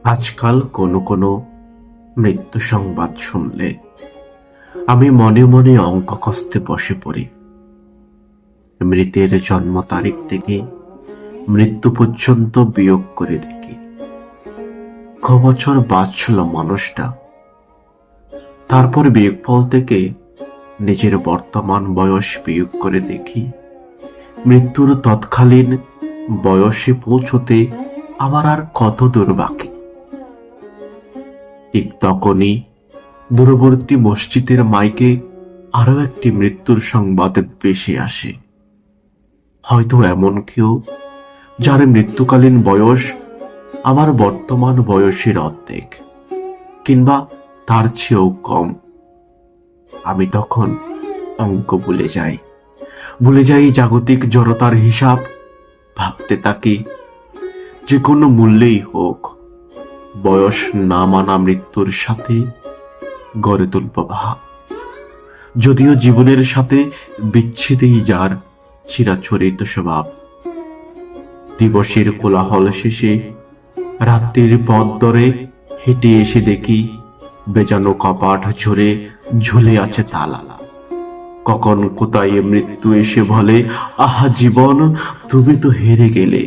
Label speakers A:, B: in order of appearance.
A: আজকাল কোনো কোনো মৃত্যু সংবাদ শুনলে আমি মনে মনে অঙ্ক কষতে বসে পড়ি। মৃতের জন্ম তারিখ থেকে মৃত্যু পর্যন্ত বিয়োগ করে দেখি ক বছর বাঁচল মানুষটা। তারপর বিয়োগফল থেকে নিজের বর্তমান বয়স বিয়োগ করে দেখি মৃত্যুর তৎকালীন বয়সে পৌঁছতে আমার আর কত দূর বাকি। ঠিক তখনই দূরবর্তী মসজিদের মাইকে আরো একটি মৃত্যুর সংবাদ ভেসে আসে। হয়তো এমন কেউ যার মৃত্যুকালীন বয়স আমার বর্তমান বয়সের অর্ধেক কিংবা তার চেয়েও কম। আমি তখন অঙ্ক ভুলে যাই জাগতিক জড়তার হিসাব। ভাবতে থাকি যে কোনো মূল্যেই হোক বয়স না মানা মৃত্যুর সাথে গড়ে তুলব ভাব। যদিও জীবনের সাথে বিচ্ছেদেই যার চিরাচরিত স্বভাব। দিবসের কোলাহল শেষে রাত্রির পথ ধরে হেঁটে এসে দেখি বেজানো কপাট ঝরে ঝুলে আছে তালা। কখন কোথায় মৃত্যু এসে বলে, আহা জীবন, তুমি তো হেরে গেলে।